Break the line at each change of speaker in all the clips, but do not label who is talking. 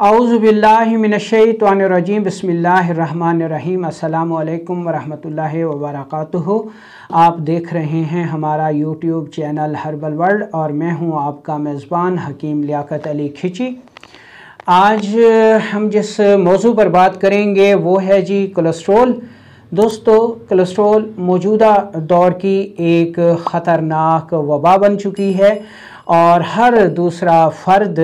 औज़ुबिल्लाहि मिनश्शैतानिर्रजीम बिस्मिल्लाहिर्रहमानिर्रहीम अस्सलामु अलैकुम वरहमतुल्लाहि वबरकातुहू। आप देख रहे हैं हमारा यूट्यूब चैनल हर्बल वर्ल्ड और मैं हूं आपका मेज़बान हकीम लियाकत अली खिची। आज हम जिस मौजू पर बात करेंगे वो है जी कोलेस्ट्रॉल। दोस्तों, कोलेस्ट्रॉल मौजूदा दौर की एक ख़तरनाक वबा बन चुकी है और हर दूसरा फ़र्द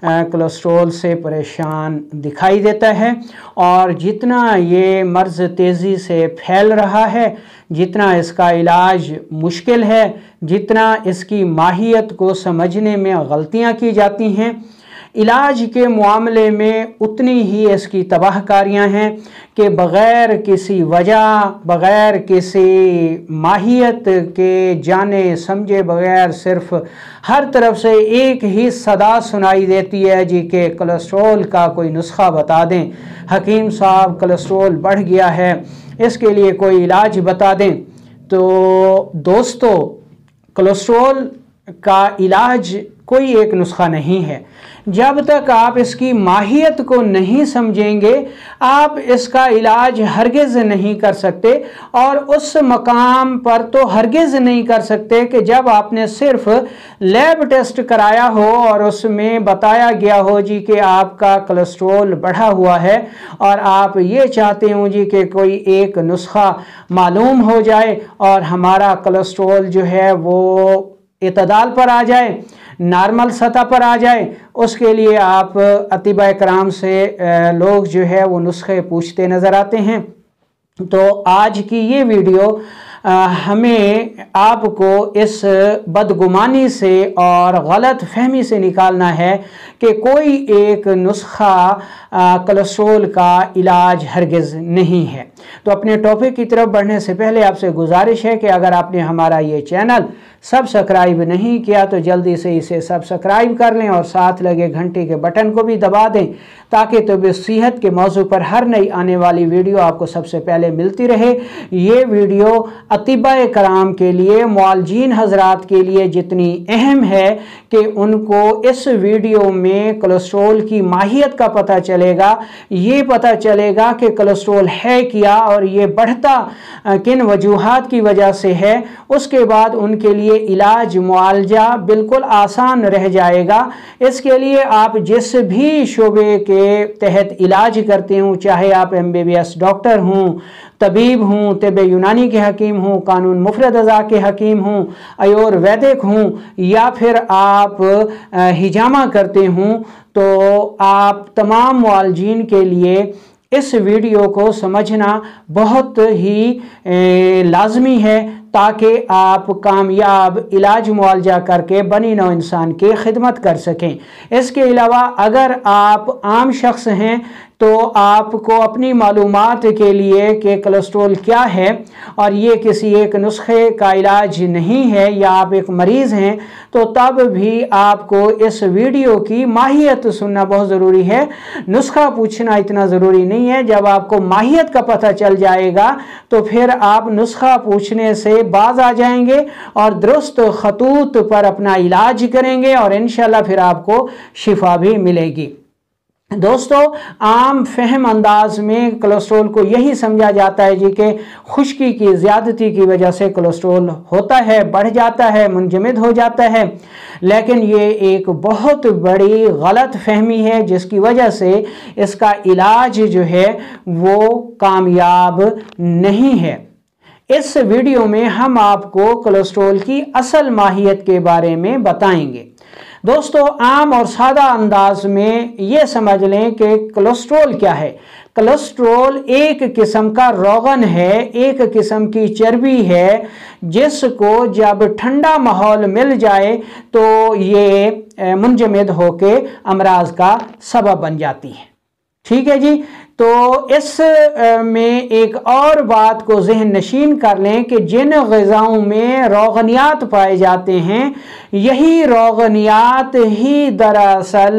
कोलेस्ट्रॉल से परेशान दिखाई देता है। और जितना ये मर्ज़ तेज़ी से फैल रहा है, जितना इसका इलाज मुश्किल है, जितना इसकी माहियत को समझने में गलतियां की जाती हैं, इलाज के मामले में उतनी ही इसकी तबाहकारियां हैं कि बग़ैर किसी वजह, बग़ैर किसी माहियत के जाने समझे बग़ैर सिर्फ हर तरफ से एक ही सदा सुनाई देती है जी कि कोलेस्ट्रॉल का कोई नुस्खा बता दें, हकीम साहब कोलेस्ट्रॉल बढ़ गया है, इसके लिए कोई इलाज बता दें। तो दोस्तों, कोलेस्ट्रॉल का इलाज कोई एक नुस्खा नहीं है। जब तक आप इसकी माहियत को नहीं समझेंगे, आप इसका इलाज हरगिज़ नहीं कर सकते। और उस मकाम पर तो हरगिज़ नहीं कर सकते कि जब आपने सिर्फ लैब टेस्ट कराया हो और उसमें बताया गया हो जी कि आपका कोलेस्ट्रॉल बढ़ा हुआ है और आप ये चाहते हो जी कि कोई एक नुस्खा मालूम हो जाए और हमारा कोलेस्ट्रॉल जो है वो इतदाल पर आ जाए, नॉर्मल सतह पर आ जाए। उसके लिए आप अतिबा कराम से लोग जो है वो नुस्खे पूछते नज़र आते हैं। तो आज की ये वीडियो हमें आपको इस बदगुमानी से और गलत फहमी से निकालना है कि कोई एक नुस्खा कोलेस्ट्रॉल का इलाज हरगिज़ नहीं है। तो अपने टॉपिक की तरफ बढ़ने से पहले आपसे गुजारिश है कि अगर आपने हमारा ये चैनल सब्सक्राइब नहीं किया तो जल्दी से इसे सब्सक्राइब कर लें और साथ लगे घंटे के बटन को भी दबा दें ताकि तो सेहत के मौजू पर हर नई आने वाली वीडियो आपको सबसे पहले मिलती रहे। ये वीडियो अतिबा कराम के लिए, मुआलजीन हजरात के लिए जितनी अहम है कि उनको इस वीडियो में कोलेस्ट्रॉल की माहियत का पता चलेगा, ये पता चलेगा कि कोलेस्ट्रॉल है क्या और ये बढ़ता किन वजूहात की वजह से है। उसके बाद उनके लिए इलाज मुआलजा बिल्कुल आसान रह जाएगा। इसके लिए आप जिस भी शोबे के तहत इलाज करते हों, चाहे आप MBBS डॉक्टर हों, तबीब हों, तिब यूनानी के हकीम हों, कानून मुफरद अज़ा के हकीम हों, आयुर्वेदिक हों या फिर आप हिजामा करते हों, तो आप तमाम मुआलजीन के लिए इस वीडियो को समझना बहुत ही लाजमी है ताकि आप कामयाब इलाज मुआलजा करके बनी नौ इंसान की खिदमत कर सकें। इसके अलावा अगर आप आम शख्स हैं तो आपको अपनी मालूमात के लिए कि कोलेस्ट्रॉल क्या है और ये किसी एक नुस्खे का इलाज नहीं है या आप एक मरीज़ हैं, तो तब भी आपको इस वीडियो की माहियत सुनना बहुत ज़रूरी है। नुस्खा पूछना इतना ज़रूरी नहीं है। जब आपको माहियत का पता चल जाएगा तो फिर आप नुस्खा पूछने से बाज आ जाएंगे और दुरुस्त खतूत पर अपना इलाज करेंगे और इंशाल्लाह फिर आपको शिफा भी मिलेगी। दोस्तों, आम फहम अंदाज में कोलेस्ट्रॉल को यही समझा जाता है जी कि खुश्की की ज़्यादती की वजह से कोलेस्ट्रॉल होता है, बढ़ जाता है, मुंजमद हो जाता है। लेकिन ये एक बहुत बड़ी गलत फहमी है जिसकी वजह से इसका इलाज जो है वो कामयाब नहीं है। इस वीडियो में हम आपको कोलेस्ट्रॉल की असल माहियत के बारे में बताएंगे। दोस्तों, आम और सादा अंदाज में ये समझ लें कि कोलेस्ट्रॉल क्या है। कोलेस्ट्रॉल एक किस्म का रोगन है, एक किस्म की चर्बी है जिसको जब ठंडा माहौल मिल जाए तो ये मुंजमद होके अमराज का सबब बन जाती है। ठीक है जी। तो इस में एक और बात को ज़हन नशीन कर लें कि जिन ग़िज़ाओं में रोगनियात पाए जाते हैं, यही रोगनियात ही दरअसल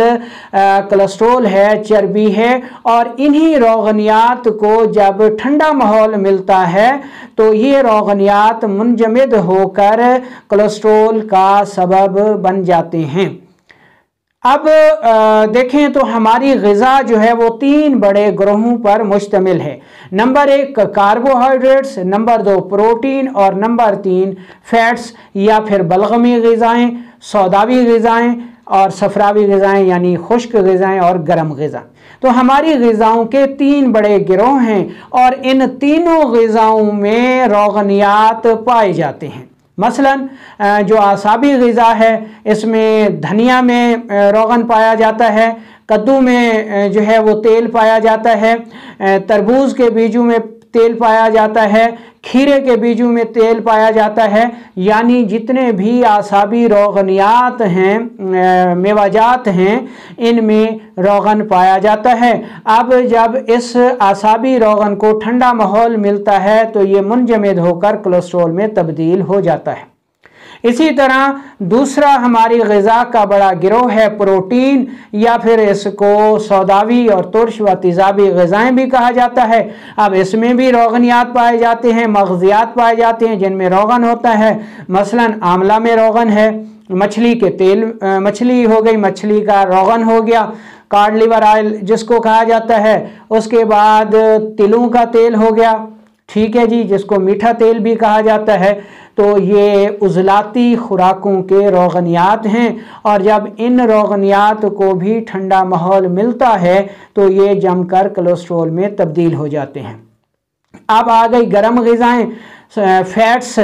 कोलेस्ट्रॉल है, चर्बी है। और इन्हीं रोगनियात को जब ठंडा माहौल मिलता है तो ये रोगनियात मुंजमद होकर कोलेस्ट्रॉल का सबब बन जाते हैं। अब देखें तो हमारी ग़िज़ा जो है वो 3 बड़े ग्रोहों पर मुश्तमिल है। नंबर 1 कार्बोहाइड्रेट्स, नंबर 2 प्रोटीन और नंबर 3 फैट्स या फिर बलगमी ग़िज़ाएँ, सौदावी ग़िज़ाएँ और सफरावी ग़िज़ाएँ यानी खुश्क ग़िज़ाएँ और गर्म ग़िज़ा। तो हमारी ग़िज़ाओं के 3 बड़े गिरोह हैं और इन तीनों ग़िज़ाओं में रोगनियात पाए जाते हैं। मसलन जो आसाबी ग़िज़ा है इसमें धनिया में रोगन पाया जाता है, कद्दू में जो है वो तेल पाया जाता है, तरबूज के बीजों में तेल पाया जाता है, खीरे के बीजों में तेल पाया जाता है। यानी जितने भी आसाबी रोगनियात हैं, मेवाजात हैं, इनमें रोगन पाया जाता है। अब जब इस आसाबी रोगन को ठंडा माहौल मिलता है तो ये मुंजमद होकर कोलेस्ट्रॉल में तब्दील हो जाता है। इसी तरह दूसरा हमारी ग़िज़ा का बड़ा गिरोह है प्रोटीन, या फिर इसको सौदावी और तुर्श व तेज़ाबी ग़िज़ाएँ भी कहा जाता है। अब इसमें भी रोगनियात पाए जाते हैं, मग़ज़ियात पाए जाते हैं जिनमें रोगन होता है। मसलन आमला में रोगन है, मछली के तेल, मछली हो गई, मछली का रोगन हो गया, कॉड लिवर ऑयल जिसको कहा जाता है, उसके बाद तिलों का तेल हो गया, ठीक है जी, जिसको मीठा तेल भी कहा जाता है। तो ये उज़लाती खुराकों के रोगनियात हैं और जब इन रोगनियात को भी ठंडा माहौल मिलता है तो ये जमकर कोलेस्ट्रॉल में तब्दील हो जाते हैं। अब आ गई गर्म ग़िज़ाएँ, फैट्स,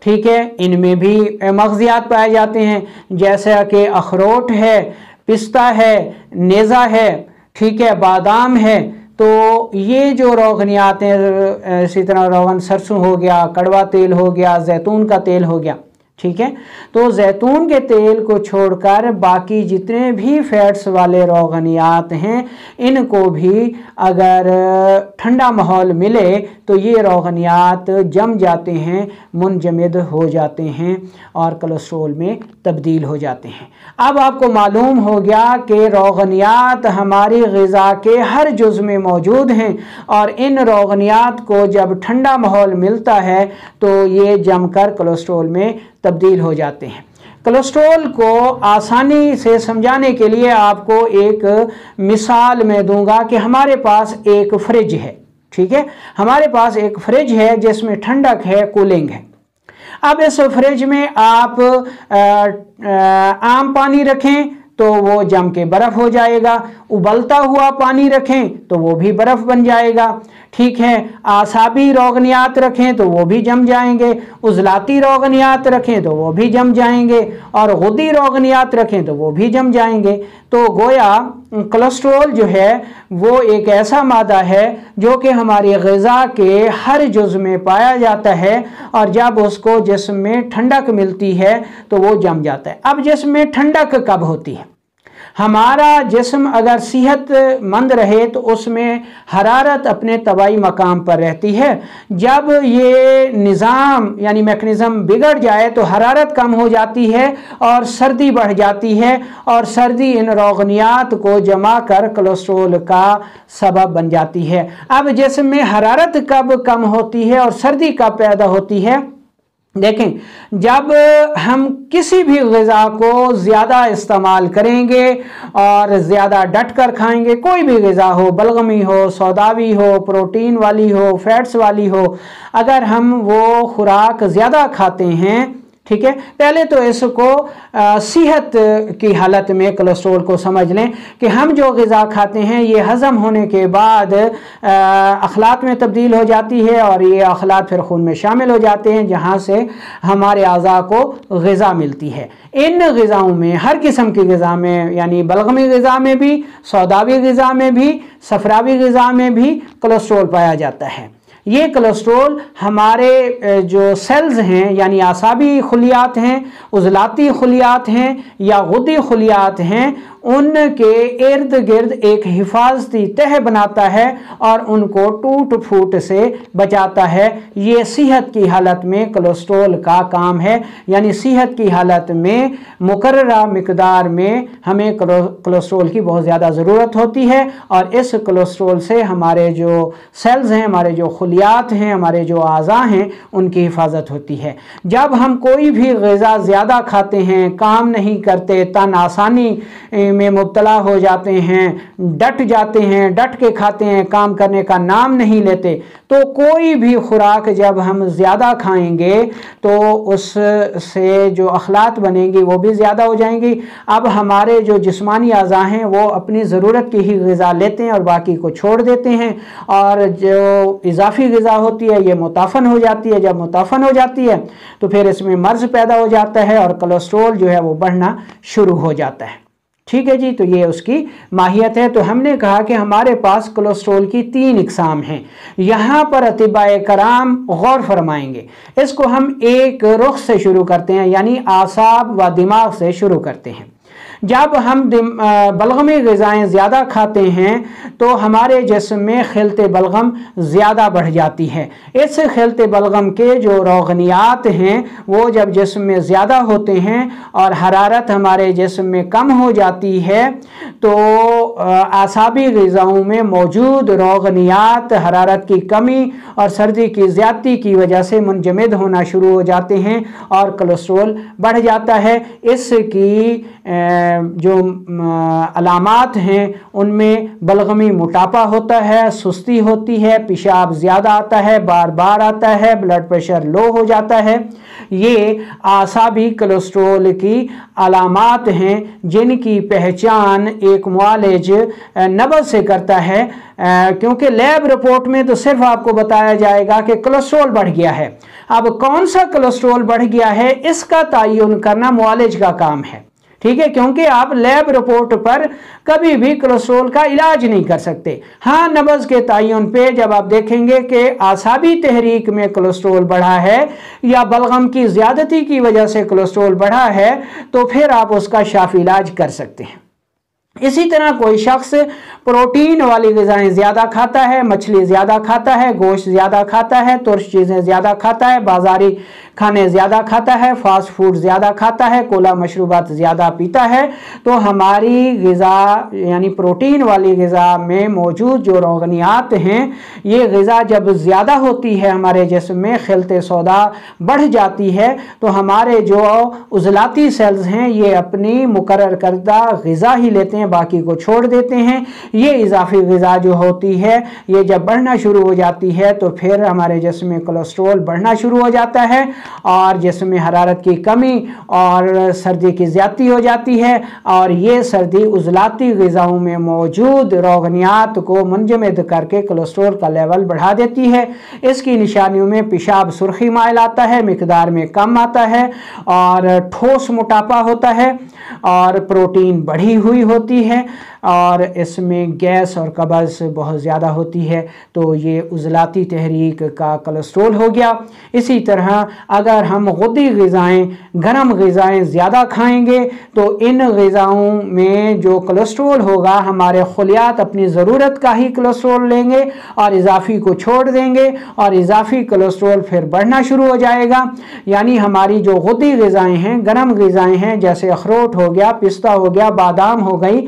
ठीक है, इनमें भी मग़ज़ियात पाए जाते हैं जैसा कि अखरोट है, पिस्ता है, नेज़ा है, ठीक है, बादाम है। तो ये जो रोगनियात हैं, इसी तरह रोगन सरसों हो गया, कड़वा तेल हो गया, जैतून का तेल हो गया, ठीक है। तो जैतून के तेल को छोड़कर बाकी जितने भी फैट्स वाले रोगनियात हैं इनको भी अगर ठंडा माहौल मिले तो ये रोगनियात जम जाते हैं, मुंजमद हो जाते हैं और कोलेस्ट्रॉल में तब्दील हो जाते हैं। अब आपको मालूम हो गया कि रोगनियात हमारी ग़िज़ा के हर जुज़ में मौजूद हैं और इन रोगनियात को जब ठंडा माहौल मिलता है तो ये जमकर कोलेस्ट्रॉल में तब्दील हो जाते हैं। कोलेस्ट्रॉल को आसानी से समझाने के लिए आपको एक मिसाल मैं दूंगा कि हमारे पास एक फ्रिज है, ठीक है, हमारे पास एक फ्रिज है जिसमें ठंडक है, कूलिंग है। अब इस फ्रिज में आप आम पानी रखें तो वो जम के बर्फ़ हो जाएगा, उबलता हुआ पानी रखें तो वो भी बर्फ़ बन जाएगा, ठीक है। आसाबी रोगनियात रखें तो वो भी जम जाएंगे, उज़लाती रोगनियात रखें तो वो भी जम जाएंगे और गुदी रोगनियात रखें तो वो भी जम जाएंगे। तो गोया कोलेस्ट्रॉल जो है वो एक ऐसा मादा है जो कि हमारी ग़िज़ा के हर जुज़ में पाया जाता है और जब उसको जिस्म में ठंडक मिलती है तो वो जम जाता है। अब जिस्म में ठंडक कब होती है? हमारा जिस्म अगर सेहतमंद रहे तो उसमें हरारत अपने तबाई मकाम पर रहती है। जब ये निज़ाम यानी मैकेनिज़्म बिगड़ जाए तो हरारत कम हो जाती है और सर्दी बढ़ जाती है और सर्दी इन रोगनियात को जमा कर कोलेस्ट्रॉल का सबब बन जाती है। अब जिस्म में हरारत कब कम होती है और सर्दी कब पैदा होती है? देखें, जब हम किसी भी ग़िज़ा को ज़्यादा इस्तेमाल करेंगे और ज़्यादा डट कर खाएंगे, कोई भी ग़िज़ा हो, बलगमी हो, सौदावी हो, प्रोटीन वाली हो, फैट्स वाली हो, अगर हम वो खुराक ज़्यादा खाते हैं, ठीक है, पहले तो इसको सेहत की हालत में कोलेस्ट्रॉल को समझ लें कि हम जो ग़िज़ा खाते हैं ये हज़म होने के बाद अखलात में तब्दील हो जाती है और ये अखलात फिर खून में शामिल हो जाते हैं जहाँ से हमारे अज़ा को ग़िज़ा मिलती है। इन ग़िज़ाओं में, हर किस्म की ग़िज़ा में, यानी बलगमी ग़िज़ा में भी, सौदावी ग़िज़ा में भी, सफरावी ग़िज़ा में भी कोलेस्ट्रॉल पाया जाता है। ये कोलेस्ट्रॉल हमारे जो सेल्स हैं यानी आसाबी खुलियात हैं, उज़लाती खुलियात हैं या गुदी खुलियात हैं, उनके इर्द गिर्द एक हिफाजती तह बनाता है और उनको टूट फूट से बचाता है। ये सेहत की हालत में कोलेस्ट्रॉल का काम है, यानी सेहत की हालत में मुकर्ररा मिकदार में हमें कोलेस्ट्रॉल की बहुत ज़्यादा ज़रूरत होती है और इस कोलेस्ट्रॉल से हमारे जो सेल्स हैं, हमारे जो खुलियात हैं, हमारे जो आज़ा हैं, उनकी हिफाजत होती है। जब हम कोई भी ग़िज़ा ज़्यादा खाते हैं, काम नहीं करते, तन आसानी में मुब्तला हो जाते हैं, डट जाते हैं, डट के खाते हैं, काम करने का नाम नहीं लेते, तो कोई भी खुराक जब हम ज़्यादा खाएंगे तो उससे जो अखलात बनेंगी वो भी ज़्यादा हो जाएंगी। अब हमारे जो जिस्मानी अज़ा हैं वो अपनी ज़रूरत की ही ग़िज़ा लेते हैं और बाकी को छोड़ देते हैं, और जो इजाफ़ी ग़िज़ा होती है ये मुताफ़न हो जाती है। जब मुताफ़न हो जाती है तो फिर इसमें मर्ज़ पैदा हो जाता है और कोलेस्ट्रॉल जो है वो बढ़ना शुरू हो जाता है। ठीक है जी, तो ये उसकी माहियत है। तो हमने कहा कि हमारे पास कोलेस्ट्रॉल की 3 इक़साम हैं। यहाँ पर अतिबाए कराम गौर फरमाएंगे। इसको हम एक रुख से शुरू करते हैं, यानी आसाब व दिमाग से शुरू करते हैं। जब हम बलगमी ग़िज़ाएँ ज़्यादा खाते हैं तो हमारे जिस्म में खिलत बलगम ज़्यादा बढ़ जाती है। इस खिलत बलगम के जो रोगनियात हैं वो जब जिस्म में ज़्यादा होते हैं और हरारत हमारे जिस्म में कम हो जाती है तो आसाबी ग़िज़ाओं में मौजूद रोगनियात हरारत की कमी और सर्दी की ज़्यादती की वजह से मुंजमद होना शुरू हो जाते हैं और कोलेस्ट्रॉल बढ़ जाता है। इसकी जो अलामात हैं उनमें बलगमी मोटापा होता है, सुस्ती होती है, पेशाब ज़्यादा आता है, बार बार आता है, ब्लड प्रेशर लो हो जाता है। ये आसाबी कोलेस्ट्रॉल की अलामात हैं जिनकी पहचान एक मुआलिज नब्ज़ से करता है, क्योंकि लैब रिपोर्ट में तो सिर्फ आपको बताया जाएगा कि कोलेस्ट्रॉल बढ़ गया है। अब कौन सा कोलेस्ट्रॉल बढ़ गया है इसका तयन करना मुआलिज का काम है। ठीक है, क्योंकि आप लैब रिपोर्ट पर कभी भी कोलेस्ट्रॉल का इलाज नहीं कर सकते। हाँ, नब्ज़ के तयन पे जब आप देखेंगे कि आसाबी तहरीक में कोलेस्ट्रॉल बढ़ा है या बलगम की ज़्यादती की वजह से कोलेस्ट्रॉल बढ़ा है तो फिर आप उसका शाफ़ी इलाज कर सकते हैं। इसी तरह कोई शख्स प्रोटीन वाली ग़िज़ाएँ ज़्यादा खाता है, मछली ज़्यादा खाता है, गोश्त ज़्यादा खाता है, तुर्श चीज़ें ज़्यादा खाता है, बाज़ारी खाने ज़्यादा खाता है, फास्ट फूड ज़्यादा खाता है, कोला मशरूबात ज़्यादा पीता है, तो हमारी ग़िज़ा यानी प्रोटीन वाली ग़िज़ा में मौजूद जो रोगनियात हैं ये ग़िज़ा जब ज़्यादा होती है हमारे जिस्म में खिलत सौदा बढ़ जाती है तो हमारे जो उज़लाती सेल्स हैं ये अपनी मुकर्रर करदा ग़िज़ा ही लेते हैं, बाकी को छोड़ देते हैं। ये इजाफी ग़िज़ा जो होती है ये जब बढ़ना शुरू हो जाती है तो फिर हमारे जिस्म में कोलेस्ट्रॉल बढ़ना शुरू हो जाता है और जिस्म में हरारत की कमी और सर्दी की ज़्यादती हो जाती है, और ये सर्दी उज़लाती ग़िज़ाओं में मौजूद रोगनियात को मुंजमद करके कोलेस्ट्रॉल का लेवल बढ़ा देती है। इसकी निशानियों में पेशाब सुर्खी माइल आता है, मिकदार में कम आता है और ठोस मोटापा होता है और प्रोटीन बढ़ी हुई होती है और इसमें गैस और कब्ज़ बहुत ज़्यादा होती है, तो ये उज़लाती तहरीक का कोलेस्ट्रॉल हो गया। इसी तरह अगर हम गुद्दी ग़िज़ाएँ गर्म ग़िज़ाएँ ज़्यादा खाएंगे तो इन ग़िज़ाओं में जो कोलेस्ट्रॉल होगा हमारे खुलियात अपनी ज़रूरत का ही कोलेस्ट्रॉल लेंगे और इजाफ़ी को छोड़ देंगे और इजाफ़ी कोलेस्ट्रॉल फिर बढ़ना शुरू हो जाएगा। यानी हमारी जो गुद्दी ग़िज़ाएँ हैं, गर्म ग़िज़ाएँ हैं, जैसे अखरोट हो गया, पिस्ता हो गया, बादाम हो गई,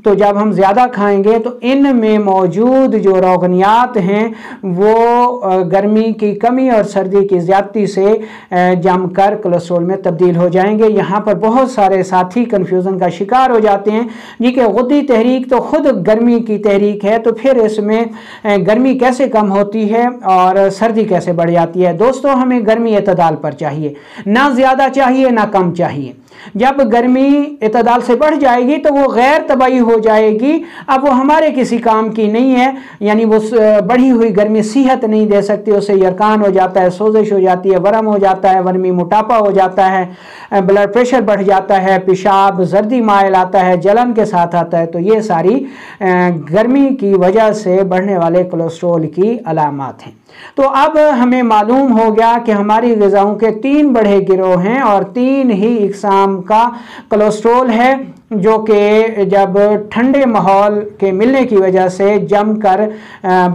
तो जब हम ज़्यादा खाएंगे तो इनमें मौजूद जो रोगनियात हैं वो गर्मी की कमी और सर्दी की ज़्यादती से जमकर कोलेस्ट्रॉल में तब्दील हो जाएंगे। यहाँ पर बहुत सारे साथी कन्फ्यूज़न का शिकार हो जाते हैं जी कि गुद्दी तहरीक तो ख़ुद गर्मी की तहरीक है, तो फिर इसमें गर्मी कैसे कम होती है और सर्दी कैसे बढ़ जाती है। दोस्तों, हमें गर्मी एतदाल पर चाहिए, ना ज़्यादा चाहिए ना कम चाहिए। जब गर्मी इतदाल से बढ़ जाएगी तो वो गैर तबाही हो जाएगी, अब वो हमारे किसी काम की नहीं है, यानी वो बढ़ी हुई गर्मी सेहत नहीं दे सकती, उससे यरकान हो जाता है, सोजिश हो जाती है, वरम हो जाता है, वर्मी मोटापा हो जाता है, ब्लड प्रेशर बढ़ जाता है, पेशाब जर्दी माइल आता है, जलन के साथ आता है। तो ये सारी गर्मी की वजह से बढ़ने वाले कोलेस्ट्रॉल की अलामात हैं। तो अब हमें मालूम हो गया कि हमारी ग़िज़ाओं के 3 बड़े गिरोह हैं और 3 ही इक़साम का कोलेस्ट्रॉल है, जो कि जब ठंडे माहौल के मिलने की वजह से जम कर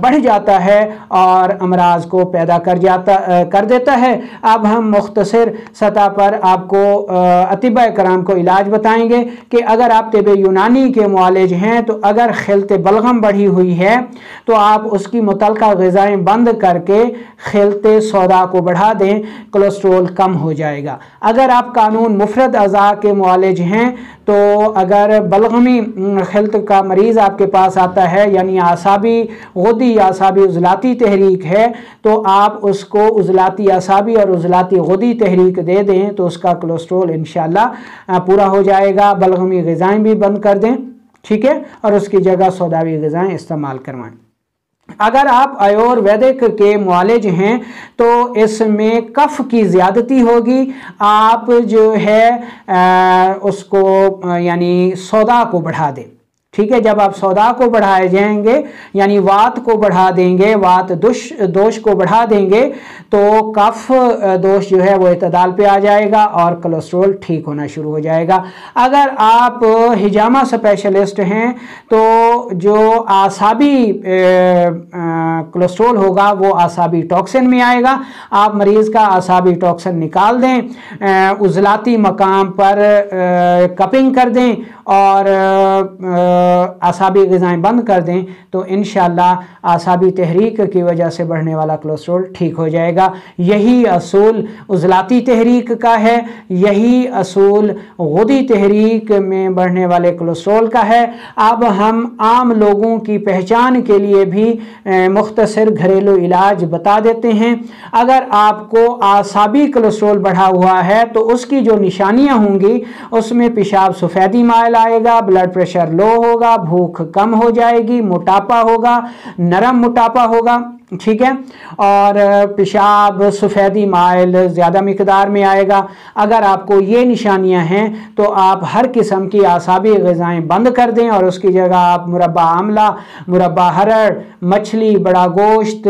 बढ़ जाता है और अमराज को पैदा कर देता है। अब हम मुख्तसर सतह पर आपको अतिबा कराम को इलाज बताएंगे कि अगर आप तिब यूनानी के मुआलिज हैं तो अगर खिलत बलगम बढ़ी हुई है तो आप उसकी मुतलका ग़िज़ाएँ बंद करके खिलत सौदा को बढ़ा दें, कोलेस्ट्रॉल कम हो जाएगा। अगर आप कानून मुफरद अज़ा के मुआलिज हैं तो अगर बलगमी खिल्त का मरीज़ आपके पास आता है, यानी आसाबी गुदी या आसाबी उज़लाती तहरीक है, तो आप उसको उज़लाती आसाबी और उज़लाती गुदी तहरीक दे दें तो उसका कोलेस्ट्रोल इंशाअल्लाह पूरा हो जाएगा। बलगमी ग़िज़ाएँ भी बंद कर दें, ठीक है, और उसकी जगह सौदावी ग़िज़ाएँ इस्तेमाल करवाएं। अगर आप आयुर्वेदिक के मुआलिज हैं तो इसमें कफ की ज़्यादती होगी, आप जो है उसको यानी सौदा को बढ़ा दें, ठीक है। जब आप सौदा को बढ़ाए जाएंगे यानी वात को बढ़ा देंगे, वात दोष को बढ़ा देंगे तो कफ दोष जो है वो इतदाल पे आ जाएगा और कोलेस्ट्रोल ठीक होना शुरू हो जाएगा। अगर आप हिजामा स्पेशलिस्ट हैं तो जो आसाबी कोलेस्ट्रोल होगा वो आसाबी टॉक्सिन में आएगा। आप मरीज़ का आसाबी टॉक्सिन निकाल दें, उज़लाती मकाम पर कपिंग कर दें और आसाबी ग़िज़ाएँ बंद कर दें तो इंशाअल्लाह आसाबी तहरीक की वजह से बढ़ने वाला कोलेस्ट्रोल ठीक हो जाएगा। यही असूल उज़लाती तहरीक का है, यही असूल गुदी तहरीक में बढ़ने वाले कोलेस्ट्रोल का है। अब हम आम लोगों की पहचान के लिए भी मुख्तसर घरेलू इलाज बता देते हैं। अगर आपको आसाबी कोलेस्ट्रोल बढ़ा हुआ है तो उसकी जो निशानियाँ होंगी उसमें पेशाब सफ़ेदी माइल आएगा, ब्लड प्रेशर लो होगा, भूख कम हो जाएगी, मोटापा होगा, नरम मोटापा होगा, ठीक है, और पेशाब सफ़ेदी माइल ज़्यादा मिकदार में आएगा। अगर आपको ये निशानियां हैं तो आप हर किस्म की आसाबी ग़िज़ाएँ बंद कर दें और उसकी जगह आप मुरब्बा आमला, मुरब्बा हरड़, मछली, बड़ा गोश्त,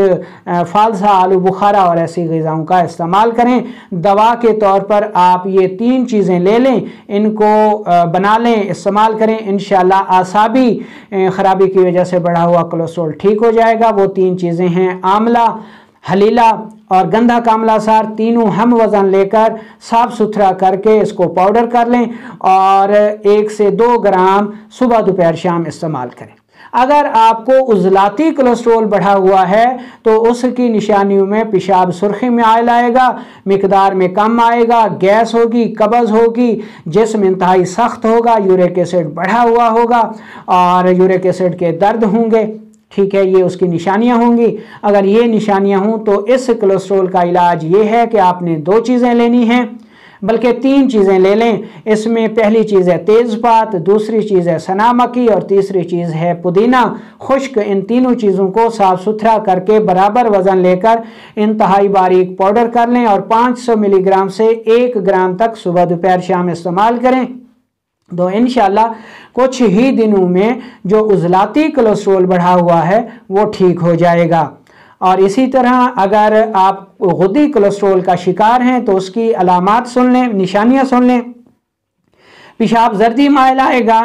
फालसा, आलू बुखारा और ऐसी ग़िज़ाओं का इस्तेमाल करें। दवा के तौर पर आप ये 3 चीज़ें ले लें, इनको बना लें, इस्तेमाल करें, इंशाअल्लाह आसाबी ख़राबी की वजह से बढ़ा हुआ कोलेस्ट्रोल ठीक हो जाएगा। वो 3 चीज़ें हैं आमला, हलीला और गंधा कामला सार। तीनों हम वज़न लेकर साफ़ सुथरा करके इसको पाउडर कर लें और 1 से 2 ग्राम सुबह दोपहर शाम इस्तेमाल करें। अगर आपको उज़लाती कोलेस्ट्रोल बढ़ा हुआ है तो उसकी निशानियों में पेशाब सुर्खी में आयल आएगा, मिकदार में कम आएगा, गैस होगी, कब्ज़ होगी, जिस्म इंतहाई सख्त होगा, यूरिक एसिड बढ़ा हुआ होगा और यूरिक एसिड के दर्द होंगे, ठीक है, ये उसकी निशानियां होंगी। अगर ये निशानियां हों तो इस कोलेस्ट्रोल का इलाज ये है कि आपने 2 चीज़ें लेनी हैं, बल्कि 3 चीज़ें ले लें। इसमें पहली चीज़ है तेज़पात, दूसरी चीज़ है सना मक्खी और तीसरी चीज़ है पुदीना खुश्क। इन तीनों चीज़ों को साफ़ सुथरा करके बराबर वज़न लेकर इंतहाई बारीक पाउडर कर लें और 500 मिलीग्राम से 1 ग्राम तक सुबह दोपहर शाम इस्तेमाल करें तो इंशाअल्लाह कुछ ही दिनों में जो उज़लाती कोलेस्ट्रोल बढ़ा हुआ है वो ठीक हो जाएगा। और इसी तरह अगर आप गुदी कोलेस्ट्रोल का शिकार हैं तो उसकी अलामात सुन लें, निशानियां सुन लें। पेशाब जर्दी माइल आएगा,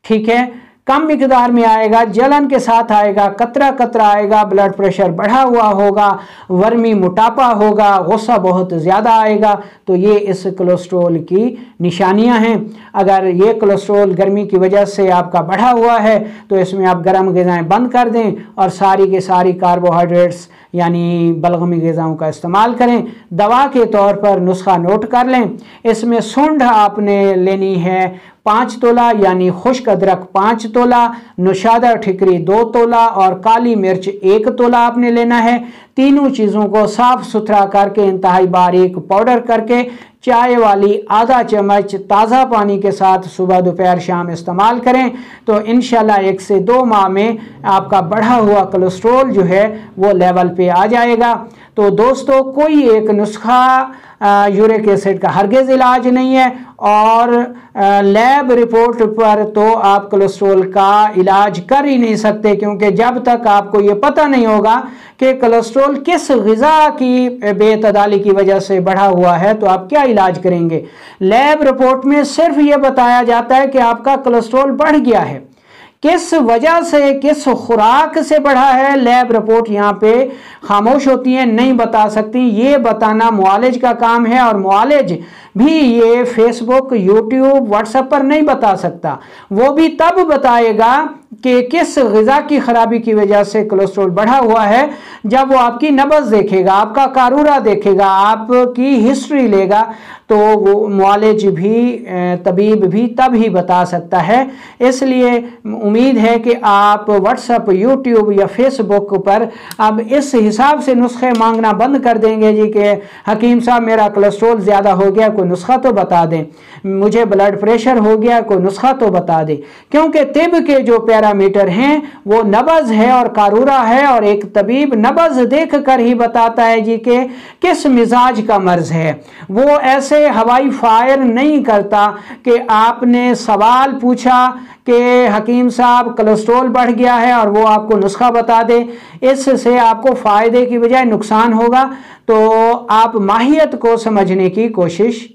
ठीक है, कम मिकदार में आएगा, जलन के साथ आएगा, कतरा कतरा आएगा, ब्लड प्रेशर बढ़ा हुआ होगा, वर्मी मोटापा होगा, गुस्सा बहुत ज़्यादा आएगा। तो ये इस कोलेस्ट्रोल की निशानियां हैं। अगर ये कोलेस्ट्रोल गर्मी की वजह से आपका बढ़ा हुआ है तो इसमें आप गर्म ग़िज़ाएँ बंद कर दें और सारी के सारी कार्बोहाइड्रेट्स यानी बलगमी ग़िज़ाओं का इस्तेमाल करें। दवा के तौर पर नुस्खा नोट कर लें। इसमें सुंड आपने लेनी है 5 तोला यानी खुश्क अदरक 5 तोला, नुशादा ठिकरी 2 तोला और काली मिर्च 1 तोला आपने लेना है। तीनों चीज़ों को साफ़ सुथरा करके इंतहाई बारीक पाउडर करके चाय वाली आधा चम्मच ताज़ा पानी के साथ सुबह दोपहर शाम इस्तेमाल करें तो इंशाल्लाह 1 से 2 माह में आपका बढ़ा हुआ कोलेस्ट्रोल जो है वो लेवल पे आ जाएगा। तो दोस्तों कोई एक नुस्खा यूरिक एसिड का हरगिज़ इलाज नहीं है और लैब रिपोर्ट पर तो आप कोलेस्ट्रोल का इलाज कर ही नहीं सकते, क्योंकि जब तक आपको ये पता नहीं होगा कि कोलेस्ट्रोल किस ग़िज़ा की बेतदाली की वजह से बढ़ा हुआ है तो आप क्या इलाज करेंगे। लैब रिपोर्ट में सिर्फ ये बताया जाता है कि आपका कोलेस्ट्रोल बढ़ गया है, किस वजह से, किस खुराक से बढ़ा है, लैब रिपोर्ट यहाँ पे खामोश होती है, नहीं बता सकती। ये बताना मुआलिज का काम है और मुआलिज भी ये फेसबुक, यूट्यूब, व्हाट्सएप पर नहीं बता सकता। वो भी तब बताएगा कि किस ग़िज़ा की ख़राबी की वजह से कोलेस्ट्रोल बढ़ा हुआ है जब वो आपकी नब्ज़ देखेगा, आपका कारूरा देखेगा, आपकी हिस्ट्री लेगा। तो तो वो मुआलिज भी, तबीब भी तब ही बता सकता है। इसलिए उम्मीद है कि आप व्हाट्सएप, यूट्यूब या फेसबुक पर अब इस हिसाब से नुस्खे मांगना बंद कर देंगे जी कि हकीम साहब मेरा कोलेस्ट्रॉल ज़्यादा हो गया, कोई नुस्खा तो बता दें, मुझे ब्लड प्रेशर हो गया, कोई नुस्खा तो बता दें। क्योंकि तिब के जो पैरामीटर हैं वो नबज़ है और कारूरा है, और एक तबीब नबज़ देख कर ही बताता है जी कि किस मिजाज का मर्ज है। वो ऐसे हवाई फायर नहीं करता कि आपने सवाल पूछा कि हकीम साहब कोलेस्ट्रॉल बढ़ गया है और वो आपको नुस्खा बता दे। इससे आपको फ़ायदे की बजाय नुकसान होगा। तो आप माहियत को समझने की कोशिश